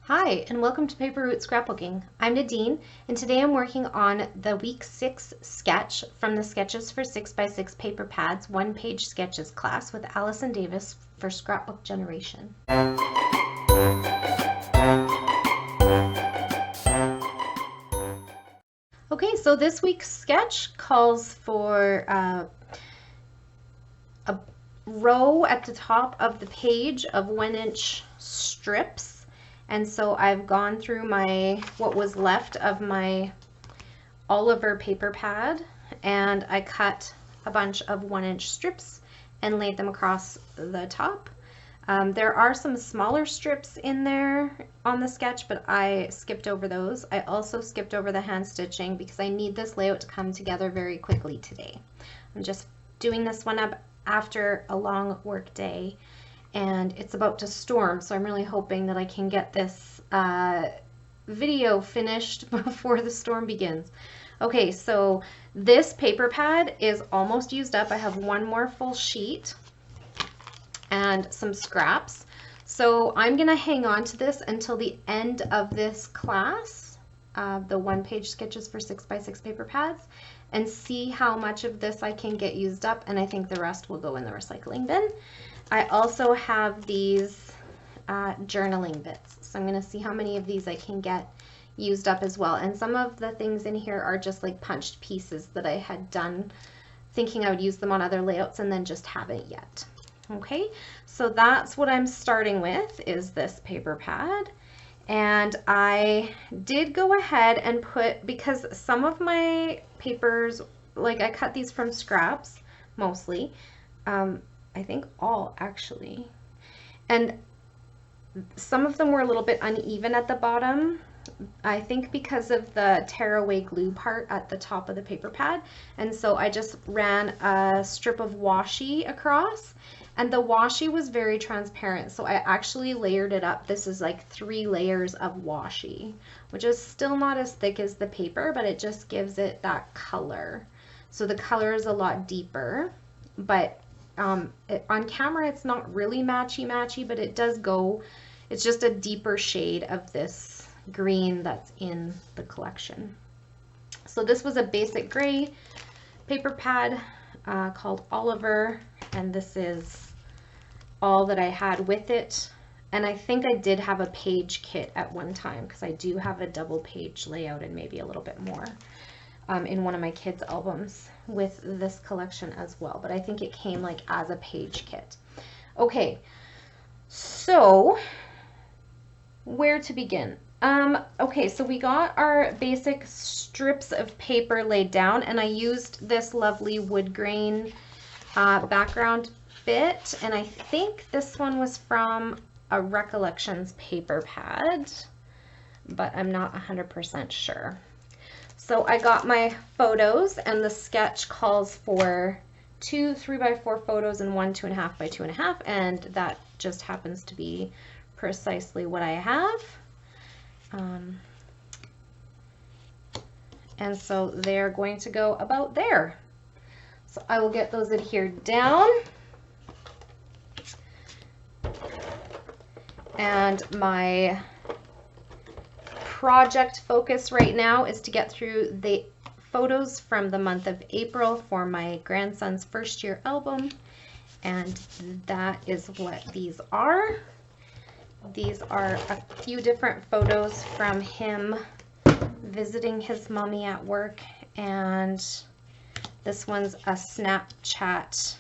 Hi, and welcome to Paper Route Scrapbooking. I'm Nadine, and today I'm working on the Week 6 sketch from the Sketches for 6x6 Paper Pads one-page sketches class with Allison Davis for Scrapbook Generation. Okay, so this week's sketch calls for a row at the top of the page of 1-inch strips. And so I've gone through what was left of my Oliver paper pad, and I cut a bunch of 1-inch strips and laid them across the top. There are some smaller strips in there on the sketch, but I skipped over those. I also skipped over the hand stitching because I need this layout to come together very quickly today. I'm just doing this one up after a long work day, and it's about to storm, so I'm really hoping that I can get this video finished before the storm begins. Okay, so this paper pad is almost used up. I have one more full sheet and some scraps. So I'm gonna hang on to this until the end of this class, the one-page sketches for 6x6 paper pads, and see how much of this I can get used up, and I think the rest will go in the recycling bin. I also have these journaling bits, so I'm going to see how many of these I can get used up as well. And some of the things in here are just like punched pieces that I had done thinking I would use them on other layouts and then just haven't yet. Okay, so that's what I'm starting with, is this paper pad. And I did go ahead and put, because some of my papers, like I cut these from scraps mostly, I think all actually, and some of them were a little bit uneven at the bottom, I think because of the tearaway glue part at the top of the paper pad. And so I just ran a strip of washi across, and the washi was very transparent, so I actually layered it up. This is like 3 layers of washi, which is still not as thick as the paper, but it just gives it that color. So the color is a lot deeper, but on camera it's not really matchy, but it does go, it's just a deeper shade of this green that's in the collection. So this was a basic gray paper pad called Oliver, and this is all that I had with it. And I think I did have a page kit at one time, because I do have a double page layout and maybe a little bit more in one of my kids' albums with this collection as well, but I think it came like as a page kit. Okay, so where to begin? Okay, so we got our basic strips of paper laid down, and I used this lovely wood grain background bit, and I think this one was from a Recollections paper pad, but I'm not 100% sure. So I got my photos, and the sketch calls for 2 3x4 photos and 1 2.5 by 2.5, and that just happens to be precisely what I have. And so they're going to go about there. So I will get those adhered down. And my project focus right now is to get through the photos from the month of April for my grandson's first year album, and that is what these are. These are a few different photos from him visiting his mommy at work, and this one's a Snapchat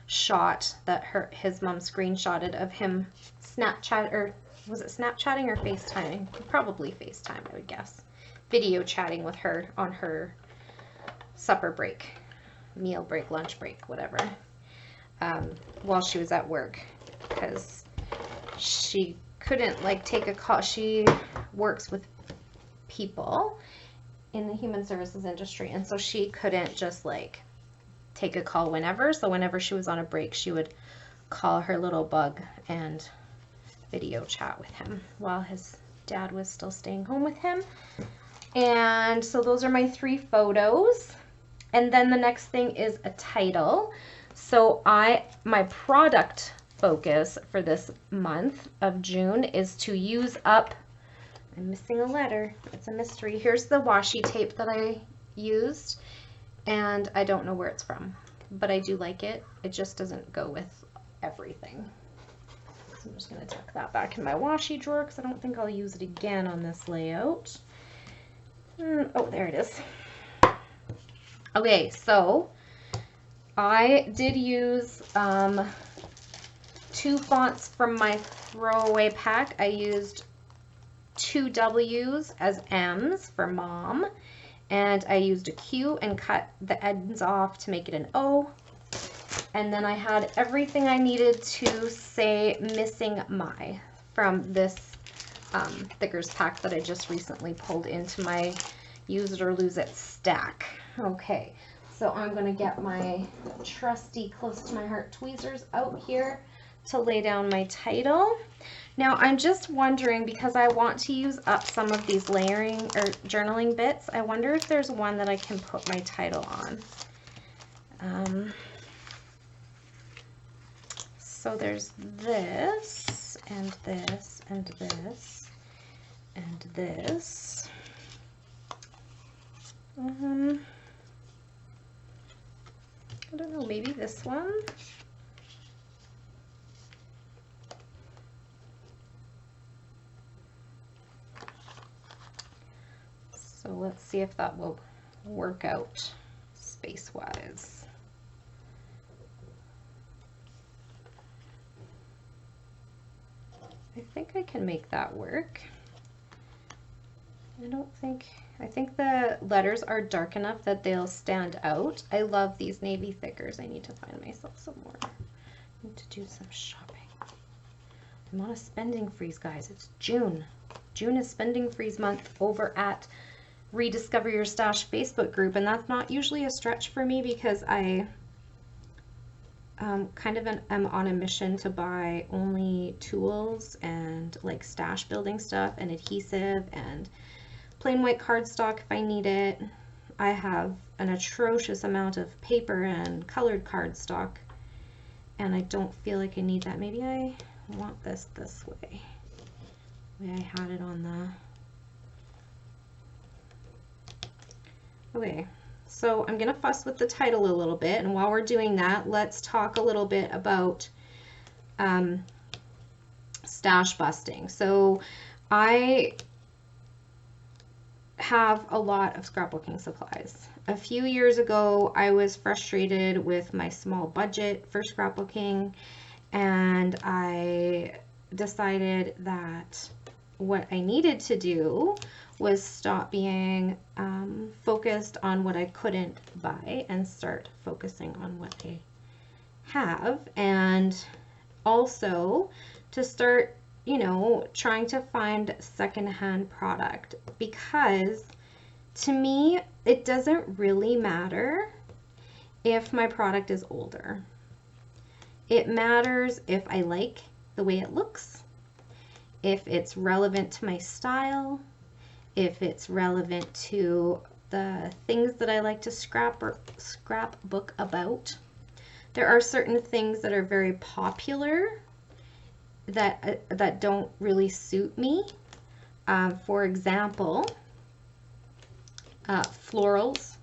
shot that his mom screenshotted of him Snapchat, or was it Snapchatting or FaceTiming? Probably FaceTime, I would guess. Video chatting with her on her supper break, meal break, lunch break, whatever, while she was at work, because she couldn't like take a call. She works with people in the human services industry, and so she couldn't just like take a call whenever. So whenever she was on a break, she would call her little bug and video chat with him while his dad was still staying home with him. And so those are my 3 photos. And then the next thing is a title. So my product focus for this month of June is to use up, I'm missing a letter, it's a mystery. Here's the washi tape that I used, and I don't know where it's from, but I do like it. It just doesn't go with everything. So I'm just going to tuck that back in my washi drawer because I don't think I'll use it again on this layout. Oh, there it is. Okay, so I did use 2 fonts from my throwaway pack. I used 2 W's as M's for mom, and I used a Q and cut the ends off to make it an O. And then I had everything I needed to say missing my from this thickers pack that I just recently pulled into my use it or lose it stack. Okay, so I'm going to get my trusty close to my heart tweezers out here to lay down my title. Now I'm just wondering, because I want to use up some of these layering or journaling bits, I wonder if there's one that I can put my title on. So there's this, and this, and this, and this. I don't know, maybe this one? So let's see if that will work out space-wise. I think I can make that work. I think the letters are dark enough that they'll stand out. I love these navy thickers. I need to find myself some more. I need to do some shopping. I'm on a spending freeze, guys. It's June. June is spending freeze month over at Rediscover Your Stash Facebook group, and that's not usually a stretch for me because I kind of am on a mission to buy only tools and like stash building stuff and adhesive and plain white cardstock if I need it. I have an atrocious amount of paper and colored cardstock, and I don't feel like I need that. Maybe I want this way. The way I had it on the... Okay, so I'm gonna fuss with the title a little bit, and while we're doing that, let's talk a little bit about stash busting. So I have a lot of scrapbooking supplies. A few years ago, I was frustrated with my small budget for scrapbooking, and I decided that what I needed to do was stop being focused on what I couldn't buy and start focusing on what I have, and also to start, you know, trying to find secondhand product, because to me it doesn't really matter if my product is older. It matters if I like the way it looks, if it's relevant to my style, if it's relevant to the things that I like to scrapbook about. There are certain things that are very popular that don't really suit me. For example, florals.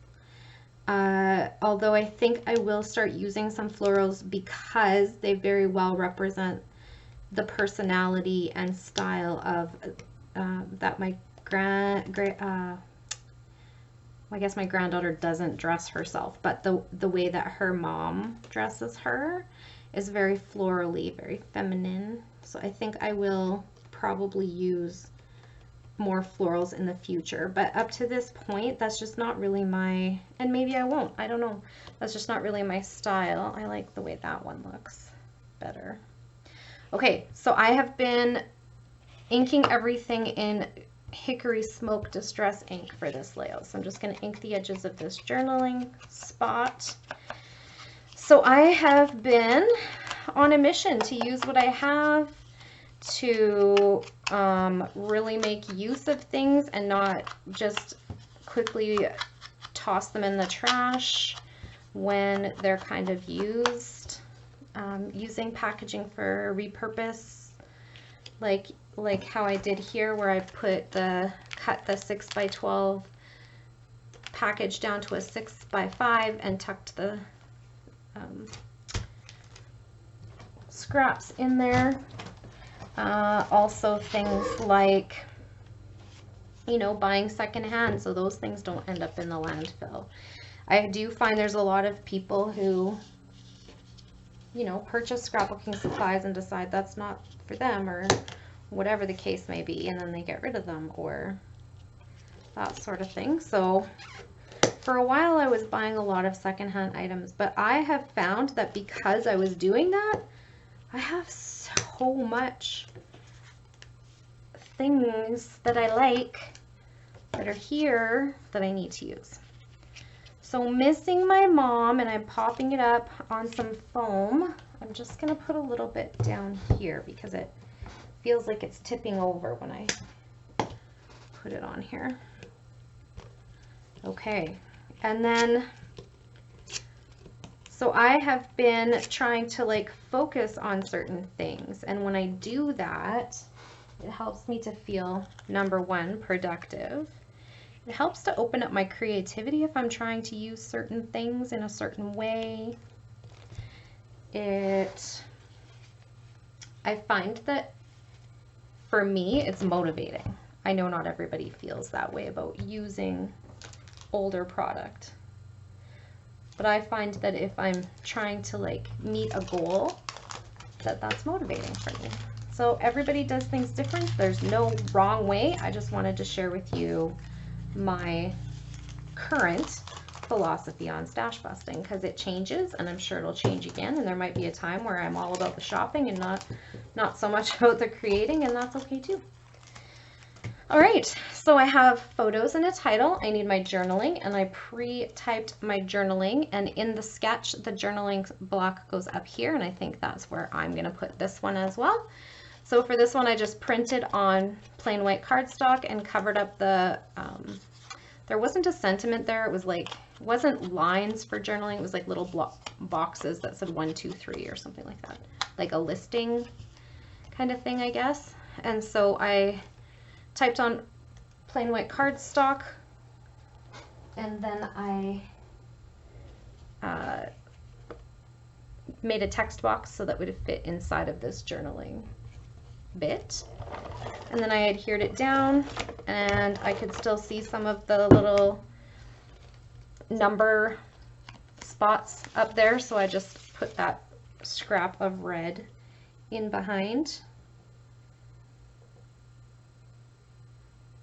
Although I think I will start using some florals because they very well represent the personality and style of that my I guess my granddaughter doesn't dress herself, but the way that her mom dresses her is very florally, very feminine. So I think I will probably use more florals in the future, but up to this point, that's just not really my, and maybe I won't, I don't know. That's just not really my style. I like the way that one looks better. Okay, so I have been inking everything in Hickory Smoke Distress ink for this layout. So I'm just going to ink the edges of this journaling spot. So I have been on a mission to use what I have to really make use of things and not just quickly toss them in the trash when they're kind of used. using packaging for repurpose, like how I did here, where I cut the 6x12 package down to a 6x5 and tucked the scraps in there. Also things like, you know, buying secondhand, so those things don't end up in the landfill. I do find there's a lot of people who, you know, purchase scrapbooking supplies and decide that's not for them, or whatever the case may be, and then they get rid of them or that sort of thing. So for a while I was buying a lot of secondhand items, but I have found that because I was doing that, I have so much things that I like that are here that I need to use. So missing my mom, and I'm popping it up on some foam. I'm just gonna put a little bit down here because it feels like it's tipping over when I put it on here. Okay, and then, so I have been trying to like focus on certain things, and when I do that, it helps me to feel, number one, productive. It helps to open up my creativity if I'm trying to use certain things in a certain way. I find that for me, it's motivating. I know not everybody feels that way about using older product, but I find that if I'm trying to like meet a goal, that's motivating for me. So everybody does things different. There's no wrong way. I just wanted to share with you my current philosophy on stash busting, because it changes, and I'm sure it'll change again, and there might be a time where I'm all about the shopping and not so much about the creating, and that's okay too. All right, so I have photos and a title. I need my journaling, and I pre-typed my journaling, and in the sketch, the journaling block goes up here, and I think that's where I'm gonna put this one as well. So for this one, I just printed on plain white cardstock and covered up the, there wasn't a sentiment there. It was like, it wasn't lines for journaling. It was like little boxes that said 1, 2, 3 or something like that. Like a listing kind of thing, I guess. And so I typed on plain white cardstock, and then I made a text box so that would fit inside of this journaling bit, and then I adhered it down, and I could still see some of the little number spots up there, so I just put that scrap of red in behind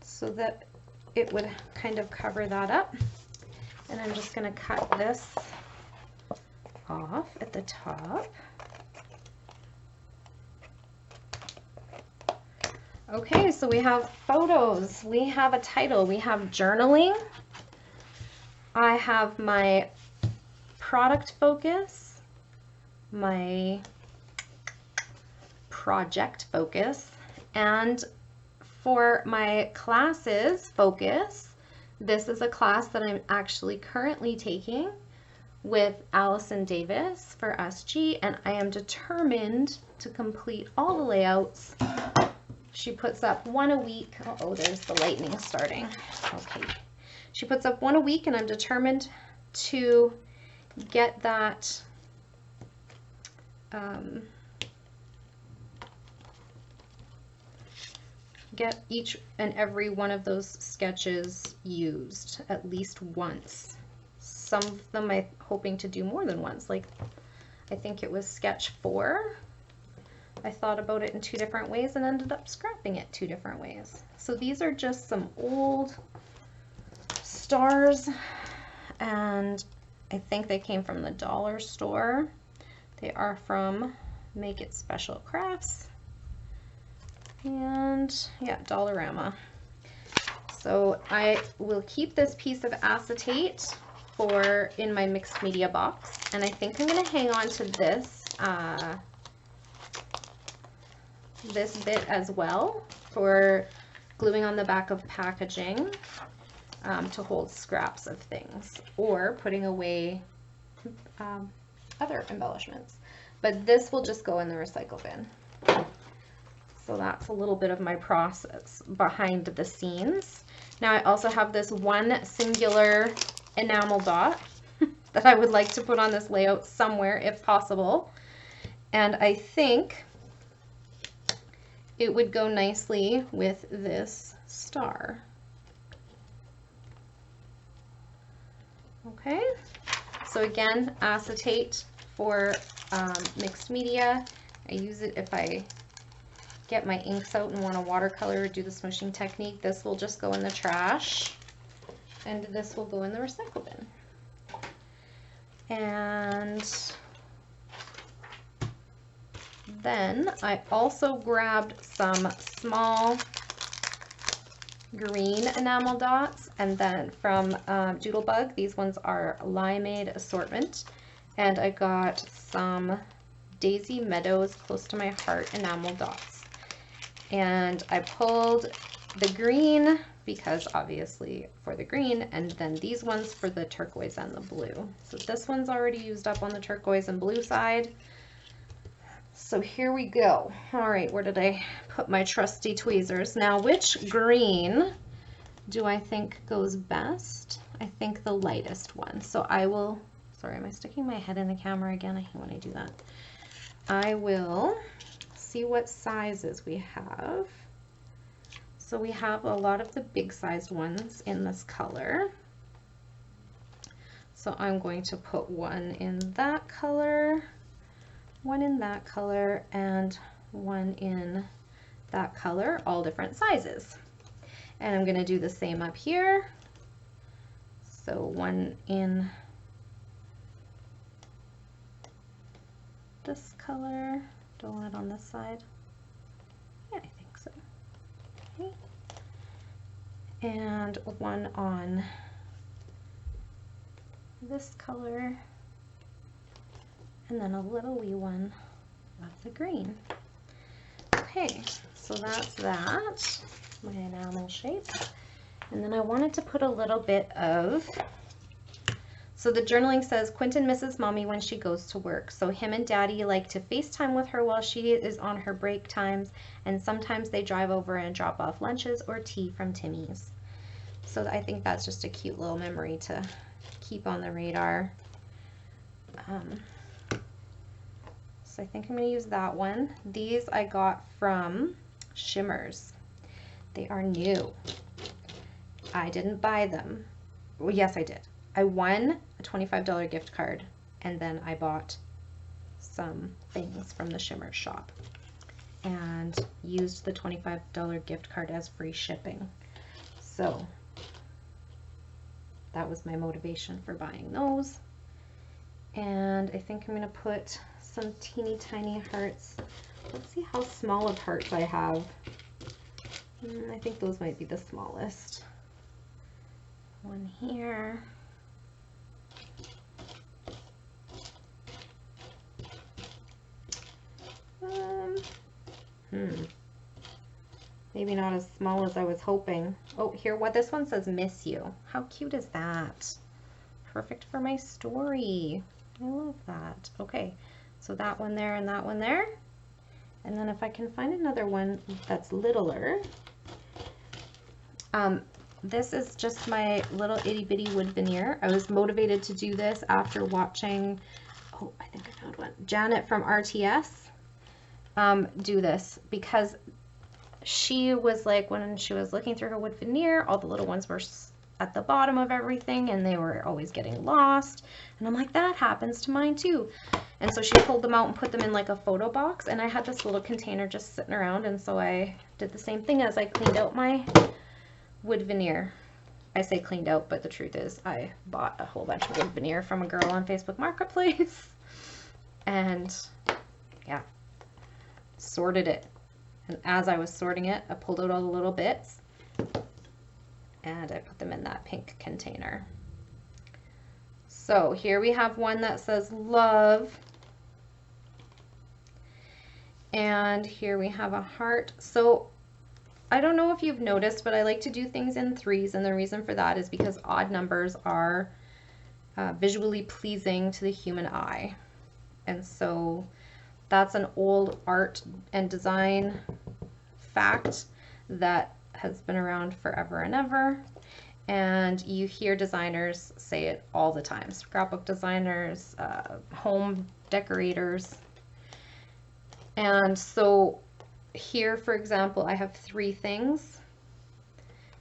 so that it would kind of cover that up. And I'm just going to cut this off at the top. Okay, so we have photos, we have a title, we have journaling, I have my product focus, my project focus, and for my classes focus, this is a class that I'm actually currently taking with Allison Davis for SG, and I am determined to complete all the layouts. She puts up one a week. Uh-oh, there's the lightning starting. Okay. She puts up one a week, and I'm determined to get that get each and every one of those sketches used at least once. Some of them I'm hoping to do more than once. Like, I think it was sketch 4. I thought about it in 2 different ways and ended up scrapping it 2 different ways. So these are just some old stars, and I think they came from the dollar store. They are from Make It Special Crafts, and yeah, Dollarama. So I will keep this piece of acetate for in my mixed media box, and I think I'm going to hang on to this this bit as well for gluing on the back of packaging to hold scraps of things, or putting away other embellishments. but this will just go in the recycle bin. So that's a little bit of my process behind the scenes. Now I also have this one singular enamel dot that I would like to put on this layout somewhere if possible. And I think it would go nicely with this star. Okay, so again, acetate for mixed media. I use it if I get my inks out and want to watercolor or do the smooshing technique. This will just go in the trash and this will go in the recycle bin. And then I also grabbed some small green enamel dots, and then from Doodlebug, these ones are Limeade Assortment, and I got some Daisy Meadows Close to My Heart enamel dots. And I pulled the green because obviously for the green, and then these ones for the turquoise and the blue. So this one's already used up on the turquoise and blue side. So here we go. All right, where did I put my trusty tweezers? Now, which green do I think goes best? I think the lightest one. So I will, sorry, am I sticking my head in the camera again? I hate when I do that. I will see what sizes we have. So we have a lot of the big sized ones in this color. So I'm going to put one in that color, one in that color, and one in that color, all different sizes. And I'm going to do the same up here. So one in this color, do one on this side. Yeah, I think so. Okay. And one on this color, and then a little wee one of the green. Okay, so that's that, my enamel shape. And then I wanted to put a little bit of, so the journaling says, Quentin misses mommy when she goes to work. So him and daddy like to FaceTime with her while she is on her break times. And sometimes they drive over and drop off lunches or tea from Timmy's. So I think that's just a cute little memory to keep on the radar. So I think I'm going to use that one. These I got from Shimmers. They are new. I didn't buy them. Well, yes, I did. I won a $25 gift card, and then I bought some things from the Shimmers shop and used the $25 gift card as free shipping. So that was my motivation for buying those. And I think I'm going to put some teeny tiny hearts. Let's see how small of hearts I have. I think those might be the smallest. One here. Maybe not as small as I was hoping. Oh, here, what this one says, miss you. How cute is that? Perfect for my story. I love that. Okay, so that one there and that one there. And then if I can find another one that's littler. This is just my little itty bitty wood veneer. I was motivated to do this after watching, oh, I think I found one, Janet from RTS do this, because she was like, when she was looking through her wood veneer, all the little ones were at the bottom of everything and they were always getting lost. And I'm like, that happens to mine too. And so she pulled them out and put them in like a photo box, and I had this little container just sitting around, and so I did the same thing as I cleaned out my wood veneer. I say cleaned out, but the truth is I bought a whole bunch of wood veneer from a girl on Facebook Marketplace and yeah, sorted it. And as I was sorting it, I pulled out all the little bits and I put them in that pink container. So here we have one that says love, and here we have a heart. So I don't know if you've noticed, but I like to do things in threes, and the reason for that is because odd numbers are visually pleasing to the human eye. And so That's an old art and design fact that has been around forever and ever. And you hear designers say it all the time. Scrapbook designers, home decorators. And so here, for example, I have 3 things.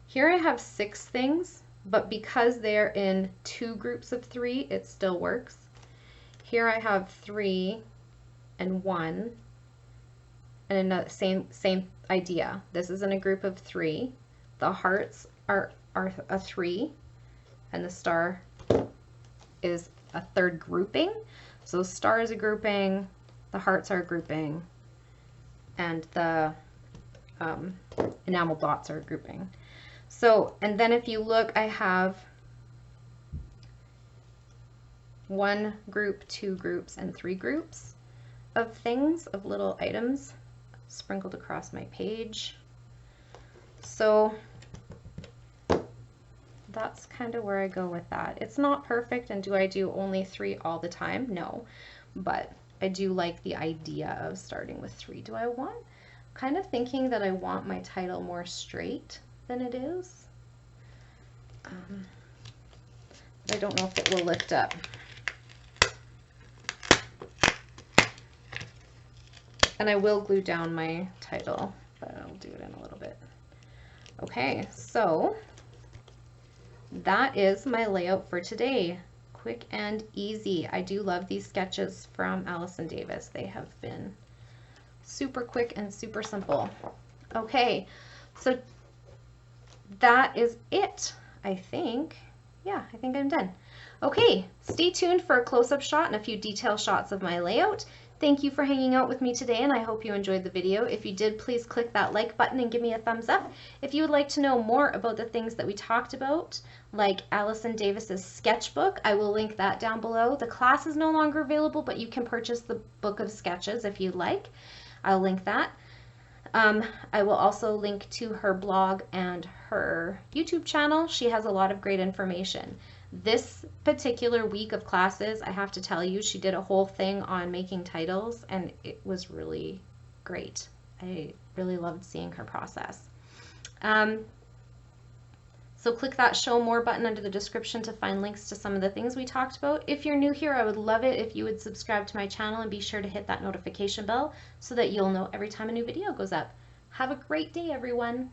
Here I have 6 things, but because they're in 2 groups of 3, it still works. Here I have 3 and 1, and another same idea. This is in a group of 3. The hearts are a 3, and the star is a 3rd grouping. So star is a grouping, the hearts are a grouping, and the enamel dots are a grouping. So, and then if you look, I have 1 group, 2 groups, and 3 groups of things, of little items sprinkled across my page. So that's kind of where I go with that. It's not perfect, and do I do only 3 all the time? No, but I do like the idea of starting with 3. Do I want, kind of thinking that I want my title more straight than it is. But I don't know if it will lift up. And I will glue down my title, but I'll do it in a little bit. Okay, so that is my layout for today. Quick and easy. I do love these sketches from Allison Davis. They have been super quick and super simple. Okay, so that is it, I think. Yeah, I think I'm done. Okay, stay tuned for a close-up shot and a few detail shots of my layout. Thank you for hanging out with me today, and I hope you enjoyed the video. If you did, please click that like button and give me a thumbs up. If you would like to know more about the things that we talked about, like Allison Davis's sketchbook, I will link that down below. The class is no longer available, but you can purchase the book of sketches if you'd like. I'll link that. I will also link to her blog and her YouTube channel. She has a lot of great information. This particular week of classes, I have to tell you, she did a whole thing on making titles, and it was really great. I really loved seeing her process. So click that show more button under the description to find links to some of the things we talked about. If you're new here, I would love it if you would subscribe to my channel and be sure to hit that notification bell so that you'll know every time a new video goes up. Have a great day, everyone.